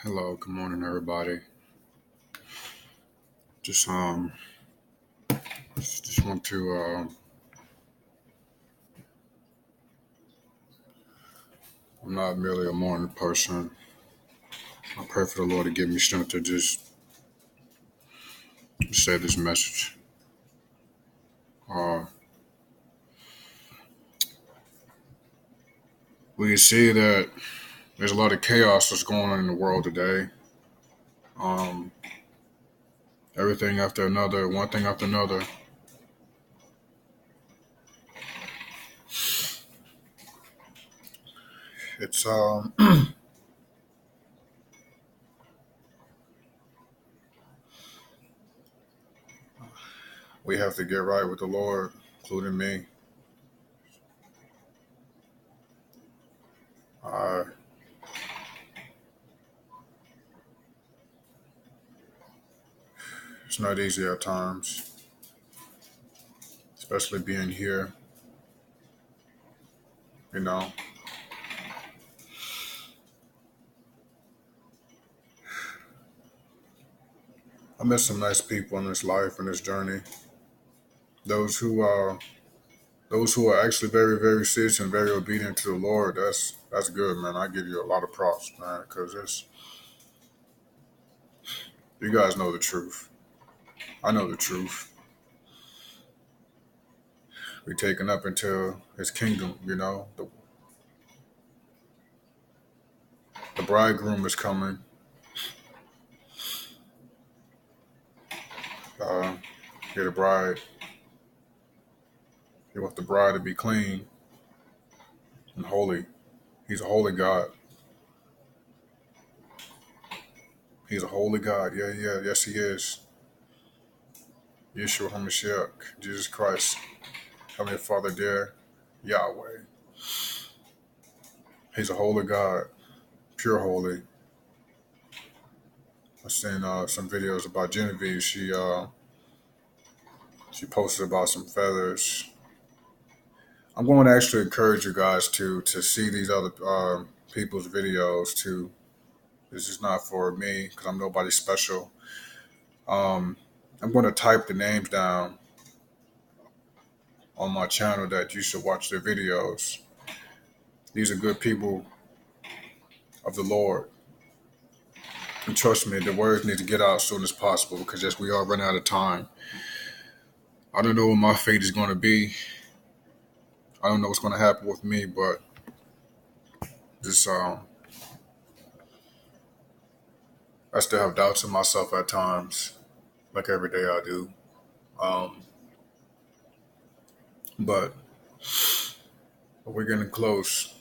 Hello, good morning, everybody. Just just want to. I'm not merely a morning person. I pray for the Lord to give me strength to just say this message. Uh, we can see that there's a lot of chaos that's going on in the world today. Um, Everything after another, one thing after another. It's we have to get right with the Lord, including me. Uh, it's not easy at times, especially being here. You know, I met some nice people in this life and this journey. Those who those who are actually very, very serious and very obedient to the Lord, that's good, man. I give you a lot of props, man, because it's you guys know the truth. I know the truth. We taken up into His kingdom. The bridegroom is coming. Uh, Get a bride. He wants the bride to be clean and holy. He's a holy God. He's a holy God. Yeah, yeah, yes, He is. Yeshua HaMashiach, Jesus Christ, Heavenly Father, dear Yahweh. He's a holy God, pure holy. I seen some videos about Genevieve. She posted about some feathers. I'm going to actually encourage you guys to see these other people's videos too. This is not for me because I'm nobody special. Um, I'm going to type the names down on my channel that you should watch their videos. These are good people of the Lord. And trust me, the words need to get out as soon as possible because yes, we are running out of time. I don't know what my fate is going to be. I don't know what's going to happen with me, but just I still have doubts in myself at times, like every day I do. Um, but we're getting close.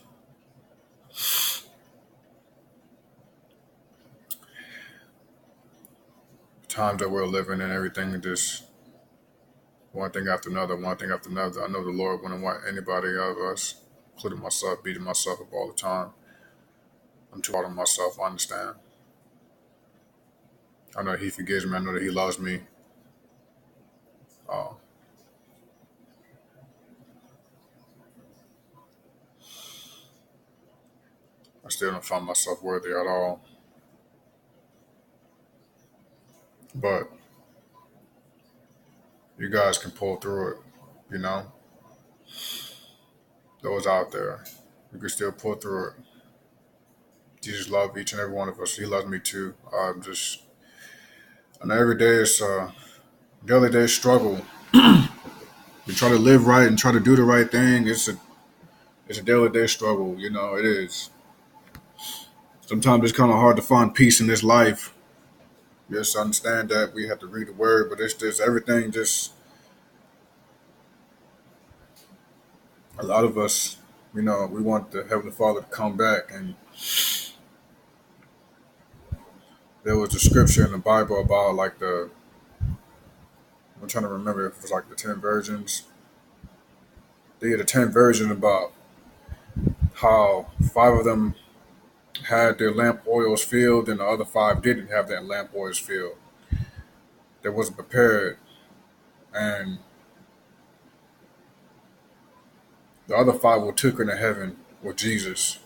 Times that we're living in, everything is just one thing after another, one thing after another. I know the Lord wouldn't want anybody of us, including myself, beating myself up all the time. I'm too hard on myself. I understand. I know He forgives me. I know that He loves me. Uh, I still don't find myself worthy at all. But you guys can pull through it. You know, those out there, you can still pull through it. Jesus loves each and every one of us. He loves me too. I know every day it's a daily day struggle. You try to live right and try to do the right thing. It's a daily day struggle. You know, it is. Sometimes it's kind of hard to find peace in this life. Yes, I understand that we have to read the word, but it's just everything. Just a lot of us, we want the Heavenly Father to come back, and there was a scripture in the Bible about like the. I'm trying to remember if it was like the 10 virgins. They had a 10 virgin about how five of them had their lamp oils filled, and the other five didn't have their lamp oils filled. They wasn't prepared, and the other five were taken to heaven with Jesus,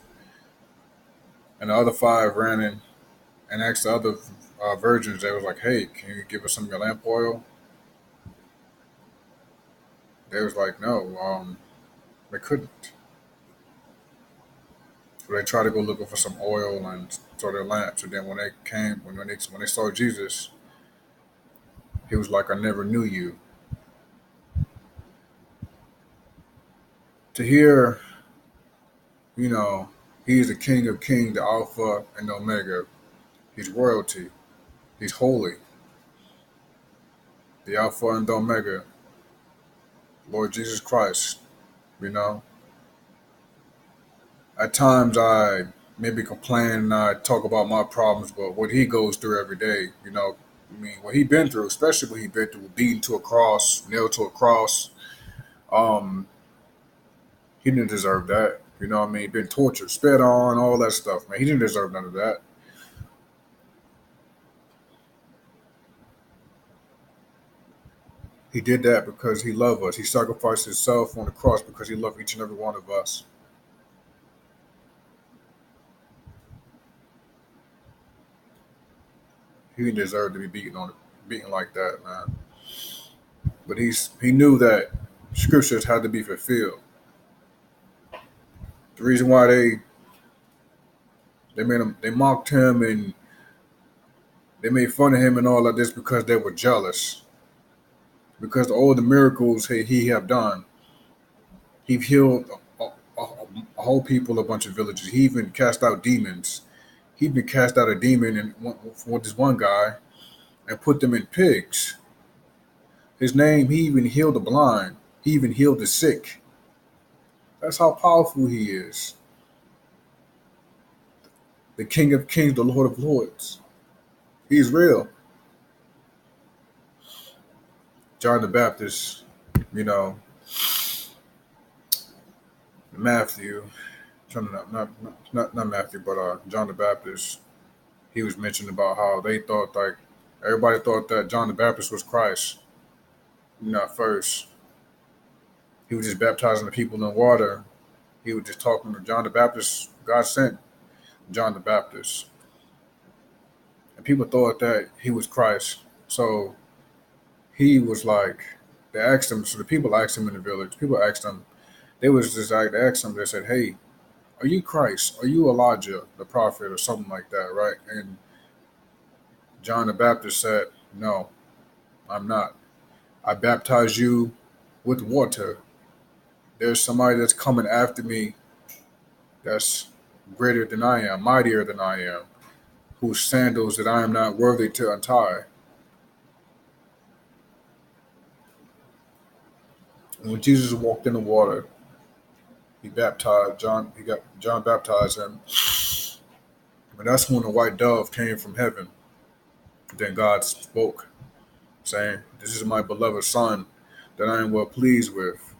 and the other five ran in. and asked the other virgins. They was like, "Hey, can you give us some of your lamp oil?" They was like, "No, they couldn't." So they tried to go looking for some oil and for their lamps. And then when they came, when they saw Jesus, he was like, "I never knew you." To hear, you know, he's the King of Kings, the Alpha and the Omega. He's royalty. He's holy. The Alpha and the Omega, Lord Jesus Christ. You know, at times I maybe complain and I talk about my problems, but what he goes through every day, I mean, what he been through, especially what he been through, beaten to a cross, nailed to a cross, um, he didn't deserve that. You know what I mean? Been tortured, spit on, all that stuff, man. He didn't deserve none of that. He did that because he loved us. He sacrificed himself on the cross because he loved each and every one of us. He didn't deserve to be beaten like that, man. But he knew that scriptures had to be fulfilled. The reason why they mocked him and they made fun of him and all of this because they were jealous. Because all the miracles he have done, he healed a whole people, a bunch of villages. He even cast out demons. He even cast out a demon and with this one guy and put them in pigs. His name, he even healed the blind. He even healed the sick. That's how powerful he is. The King of Kings, the Lord of Lords. He's real. John the Baptist, you know, Matthew, trying to not Matthew, but John the Baptist. He was mentioning about how they thought like everybody thought that John the Baptist was Christ. At first, he was just baptizing the people in water. He was just talking to John the Baptist. God sent John the Baptist, and people thought that he was Christ. So he was like, they asked him. So the people asked him in the village. People asked him. They was just like they asked him. They said, "Hey, are you Christ? Are you Elijah, the prophet, or something like that?" Right? And John the Baptist said, "No, I'm not. I baptize you with water. There's somebody that's coming after me that's greater than I am, mightier than I am, whose sandals that I am not worthy to untie." And when Jesus walked in the water, he baptized John. He got John baptized him, and that's when the white dove came from heaven. Then God spoke, saying, "This is my beloved Son, that I am well pleased with."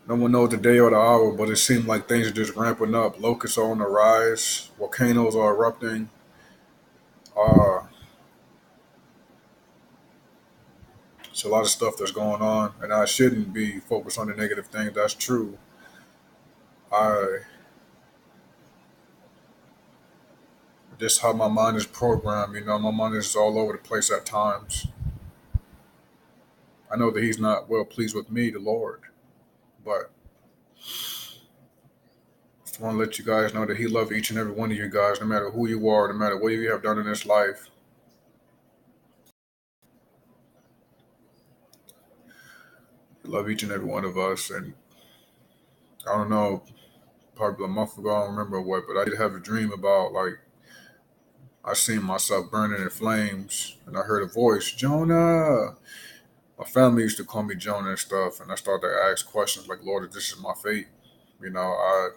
No one knows the day or the hour, but it seems like things are just ramping up. Locusts are on the rise, volcanoes are erupting. Uh, it's a lot of stuff that's going on, and I shouldn't be focused on the negative things. That's true. I Just how my mind is programmed. My mind is all over the place at times. I know that He's not well pleased with me, the Lord, but just want to let you guys know that He loves each and every one of you guys, no matter who you are, no matter what you have done in this life. He loves each and every one of us, and I don't know, probably a month ago, I don't remember what, but I did have a dream about like I seen myself burning in flames, and I heard a voice, Jonah. My family used to call me Jonah and stuff, and I started to ask questions like, Lord, if this is my fate, I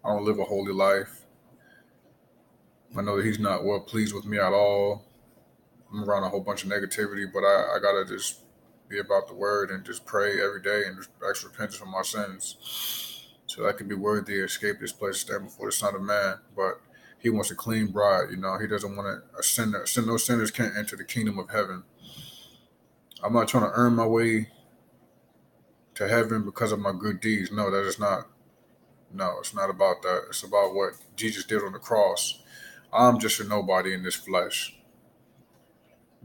don't live a holy life. I know that He's not well pleased with me at all. I'm around a whole bunch of negativity, but I gotta just be about the word and just pray every day and just ask repentance for my sins, so that I can be worthy to escape this place, stand before the Son of Man. But He wants a clean bride. He doesn't want a sinner. No sinners can't enter the kingdom of heaven. I'm not trying to earn my way to heaven because of my good deeds. No, that is not. No, it's not about that. It's about what Jesus did on the cross. I'm just a nobody in this flesh.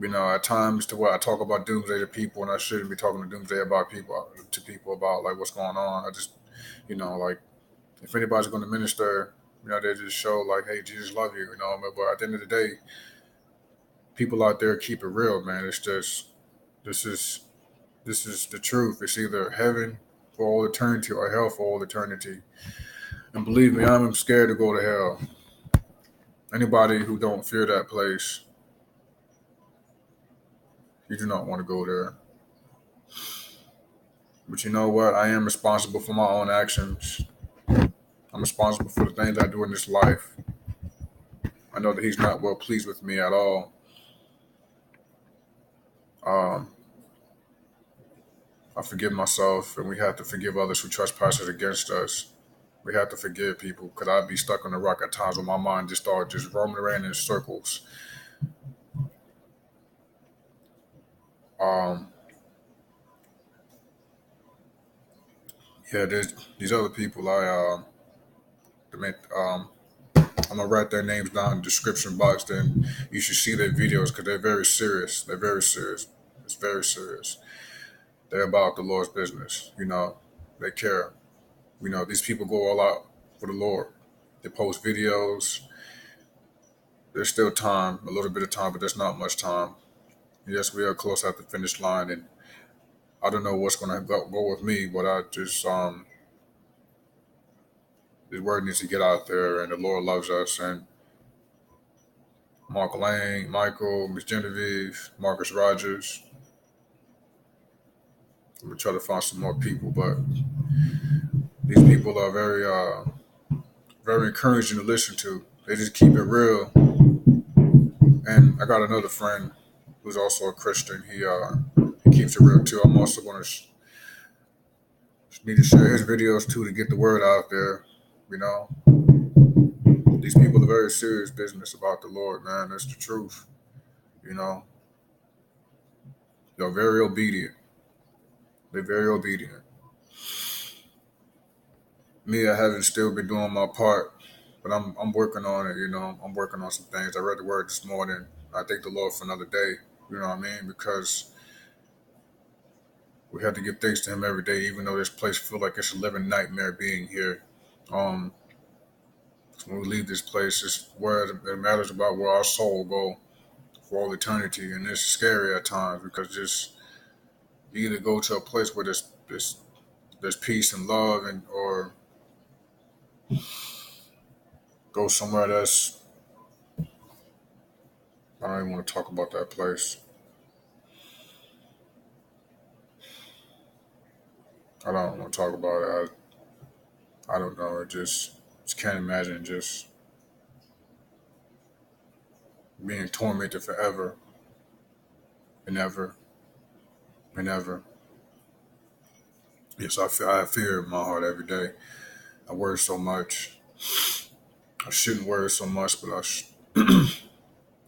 At times to where I talk about doomsday to people, and I shouldn't be talking to doomsday about people to people about like what's going on. I just, like if anybody's going to minister, they just show like, hey, Jesus love you, But at the end of the day, people out there keep it real, man. It's just this is this is the truth. It's either heaven for all eternity or hell for all eternity. And believe me, I'm scared to go to hell. Anybody who don't fear that place, you do not want to go there. But you know what? I am responsible for my own actions. I'm responsible for the things I do in this life. I know that He's not well pleased with me at all. Um, I forgive myself, and we have to forgive others who trespasses against us. We have to forgive people because I'd be stuck on the rock at times when my mind just started just roaming around in circles. Um, there's these other people. Um, I'm gonna write their names down in the description box. Then you should see their videos because they're very serious. They're very serious. It's very serious. They're about the Lord's business. They care. These people go all out for the Lord. They post videos. There's still time, a little bit of time, but there's not much time. Yes, we are close at the finish line, and I don't know what's gonna go with me, but I just the word needs to get out there, and the Lord loves us. And Mark Laing, Michael, Miss Genevieve, Marcus Rogers. I'm gonna try to find some more people, but these people are very encouraging to listen to. They just keep it real. And I got another friend who's also a Christian. He keeps it real too. I'm also gonna need to share his videos too to get the word out there. You know, these people are very serious business about the Lord, man. That's the truth. You know, they're very obedient. They're very obedient. Me, I haven't still been doing my part, but I'm working on it. I'm working on some things. I read the word this morning. I thank the Lord for another day. You know what I mean? Because we have to give thanks to Him every day, even though this place feels like it's a living nightmare being here. Um, when we leave this place, it's where it matters about where our soul go for all eternity, and it's scary at times because just you either go to a place where there's peace and love, and or go somewhere that's I don't even want to talk about that place. I don't want to talk about it. I don't know. It just can't imagine just being tormented forever and ever and ever. Yes, I have fear in my heart every day. I worry so much. I shouldn't worry so much, but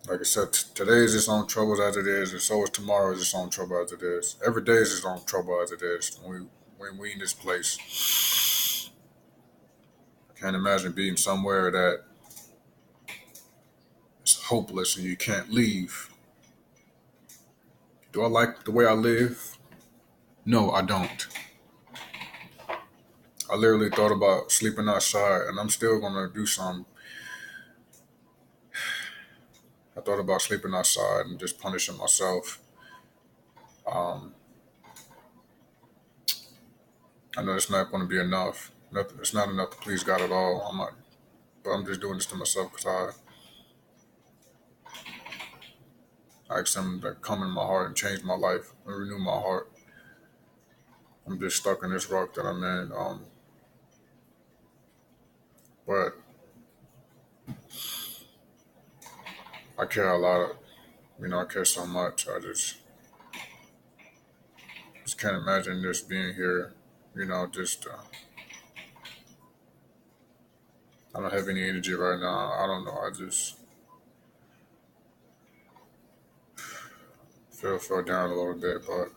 like I said, today is its own troubles as it is, and so is tomorrow is its own trouble as it is. Every day is its own trouble as it is. When we in this place, I can't imagine being somewhere that is hopeless and you can't leave. Do I like the way I live? No, I don't. I literally thought about sleeping outside, and I'm still gonna do some. I thought about sleeping outside and just punishing myself. Um, I know it's not going to be enough. It's not enough to please God at all. But I'm just doing this to myself because I asked Him to come in my heart and change my life and renew my heart. I'm just stuck in this rock that I'm in. But I care a lot. I care so much. I just can't imagine just being here. Just I don't have any energy right now. I don't know. I just fell down a little bit, but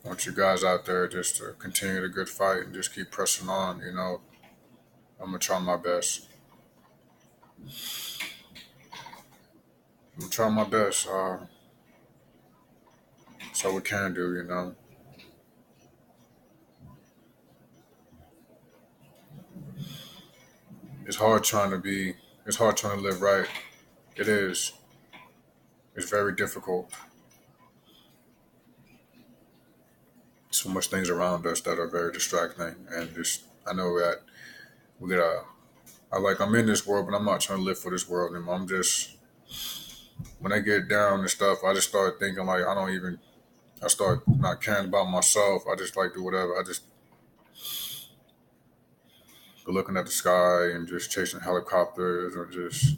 I want you guys out there just to continue the good fight and just keep pressing on. I'm gonna try my best. I'm gonna try my best. So we can do. It's hard trying to be. It's hard trying to live right. It is. It's very difficult. So much things around us that are very distracting, and just I know that we gotta. I'm in this world, but I'm not trying to live for this world anymore. I'm just when I get down and stuff, I just start thinking like I don't even. I start not caring about myself. I just like do whatever. I just be looking at the sky and just chasing helicopters, or just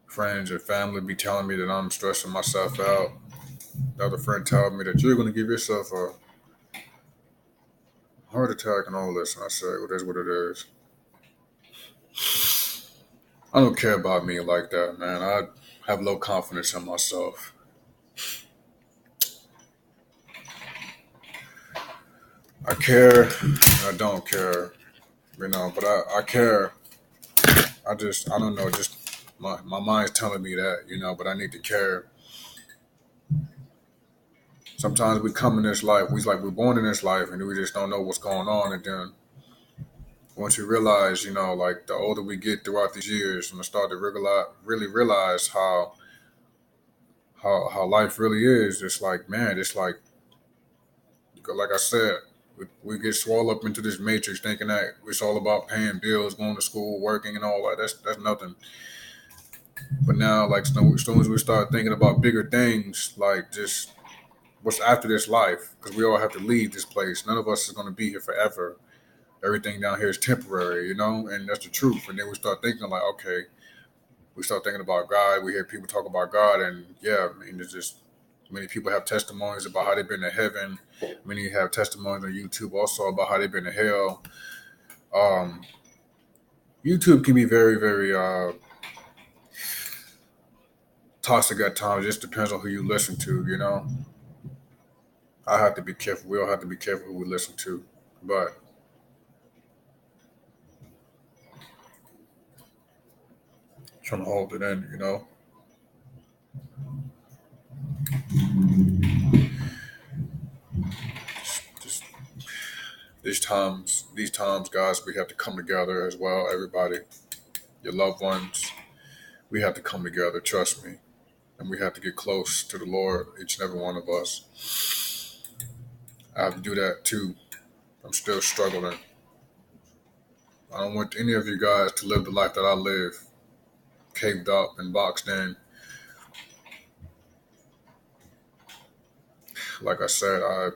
friends or family be telling me that I'm stressing myself out. The other friend telling me that you're going to give yourself a heart attack and all this. And I say, well, that's what it is. I don't care about me like that, man. I have low confidence in myself. I care and I don't care, but I care. I don't know, just my mind's telling me that, but I need to care. Sometimes we come in this life, we're born in this life and we just don't know what's going on. And then once you realize, like the older we get throughout these years, and I start to really realize how life really is. It's like, man, it's like I said, we get swallowed up into this matrix thinking that it's all about paying bills, going to school, working, and all that. That's nothing. But now, like, as soon as we start thinking about bigger things, like just what's after this life, because we all have to leave this place. None of us is going to be here forever. Everything down here is temporary, and that's the truth. And then we start thinking like, okay, we start thinking about God. We hear people talk about God, and yeah, I mean, it's just many people have testimonies about how they've been to heaven. Many have testimonies on YouTube also about how they've been to hell. Um, YouTube can be very, very toxic at times. It just depends on who you listen to. I have to be careful. We all have to be careful who we listen to. But trying to hold it in. Just these times, guys, we have to come together as well. Everybody, your loved ones, we have to come together. Trust me, and we have to get close to the Lord. Each and every one of us. I have to do that too. I'm still struggling. I don't want any of you guys to live the life that I live, caved up and boxed in. Like I said, I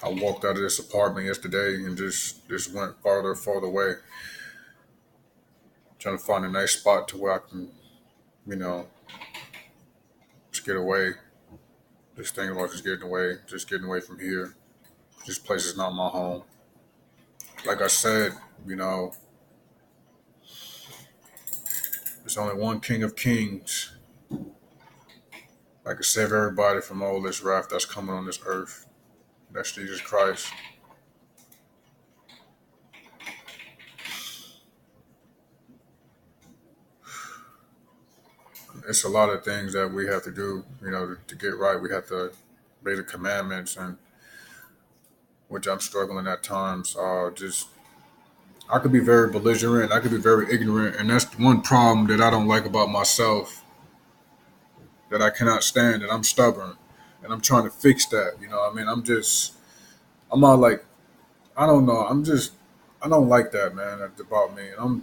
walked out of this apartment yesterday and just went farther away, trying to find a nice spot to where I can, you know, just get away. Just thinking about just getting away from here. This place is not my home. Like I said, you know, there's only one King of Kings that can save everybody from all this wrath that's coming on this earth. That's Jesus Christ. It's a lot of things that we have to do, to get right. We have to obey the commandments, and which I'm struggling at times. Just I could be very belligerent. I could be very ignorant, and that's one problem that I don't like about myself. That I cannot stand, and I'm stubborn, and I'm trying to fix that. I mean, I'm not like, I don't know. I don't like that, man. That's about me, and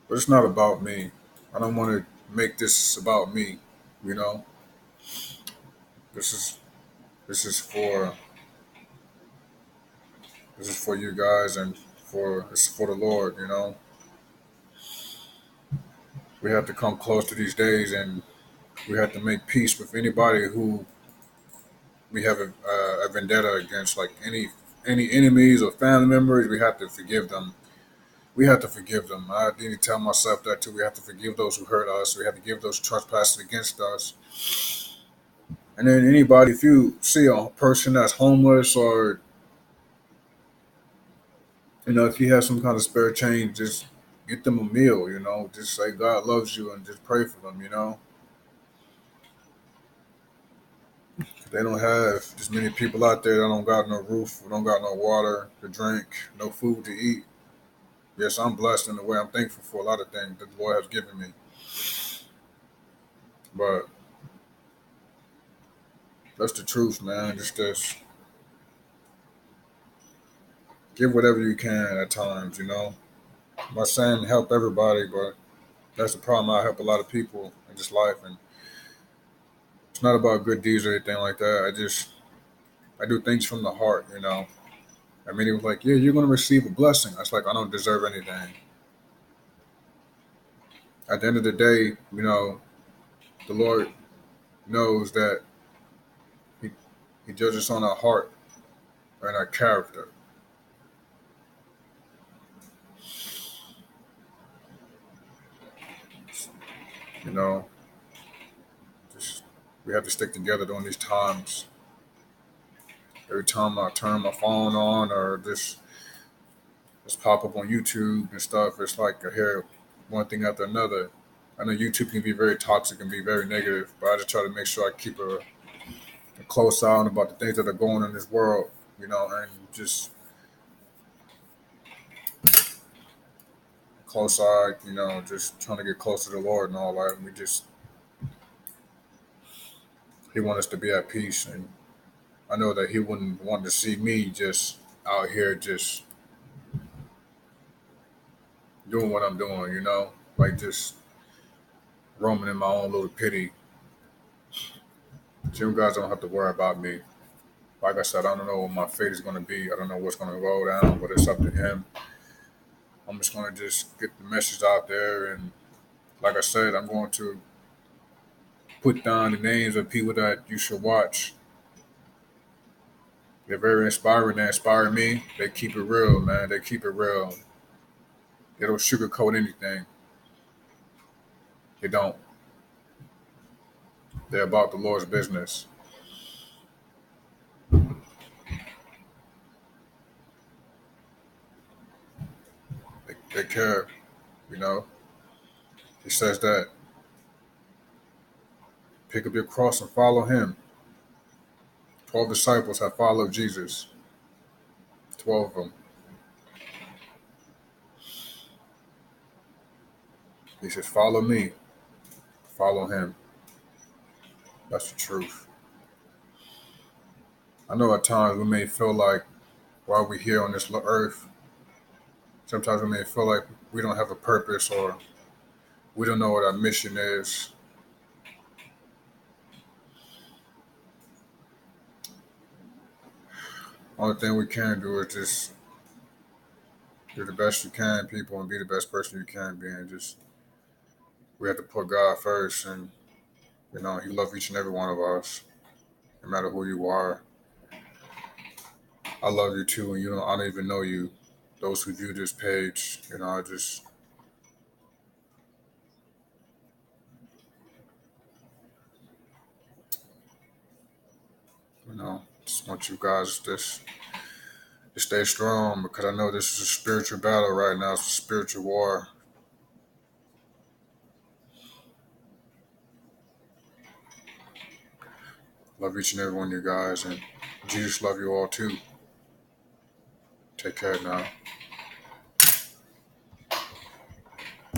but it's not about me. I don't want to make this about me. You know, this is this is for this is for you guys, and this is for the Lord. We have to come close to these days, and we have to make peace with anybody who we have a vendetta against, like any enemies or family members. We have to forgive them. we have to forgive them. I need to tell myself that too. We have to forgive those who hurt us. We have to give those trespasses against us. And then anybody, if you see a person that's homeless, or if you have some kind of spare change, just get them a meal. Just say God loves you and just pray for them. They don't have as many people out there that don't got no roof, don't got no water to drink, no food to eat. Yes, I'm blessed in the way. I'm thankful for a lot of things that the Lord has given me. But that's the truth, man. Just this. Give whatever you can at times. I'm not saying help everybody, but that's the problem. I help a lot of people in this life, and it's not about good deeds or anything like that. I do things from the heart. I mean, it was like, yeah, you're going to receive a blessing. I was like, I don't deserve anything. At the end of the day, the Lord knows that He, he judges on our heart and our character. You know, just we have to stick together during these times. Every time I turn my phone on or just pop up on YouTube and stuff, it's like I hear one thing after another. I know YouTube can be very toxic and be very negative, but I just try to make sure I keep a close eye on about the things that are going on in this world, and just close eye, just trying to get closer to the Lord and all that. And He wants us to be at peace, and I know that He wouldn't want to see me just out here just doing what I'm doing, like just roaming in my own little pity. So you guys don't have to worry about me. Like I said, I don't know what my fate is going to be. I don't know what's going to go down, but it's up to Him. I'm just going to just get the message out there, and like I said, I'm going to put down the names of people that you should watch. They're very inspiring. They inspire me. They keep it real, man. They keep it real. They don't sugarcoat anything. They don't. They're about the Lord's business. They care. You know. He says that pick up your cross and follow Him. 12 disciples have followed Jesus. 12 of them. He says, "Follow me. Follow Him." That's the truth. I know at times we may feel like while we're here on this earth, sometimes we may feel like we don't have a purpose or we don't know what our mission is. Only thing we can do is just do the best you can, people, and be the best person you can be. And just we have to put God first, and He loves each and every one of us, no matter who you are. I love you too, and I don't even know you. Those who view this page, I just want you guys to stay strong because I know this is a spiritual battle right now. It's a spiritual war. Love each and every one of you guys, and Jesus love you all too. Take care now.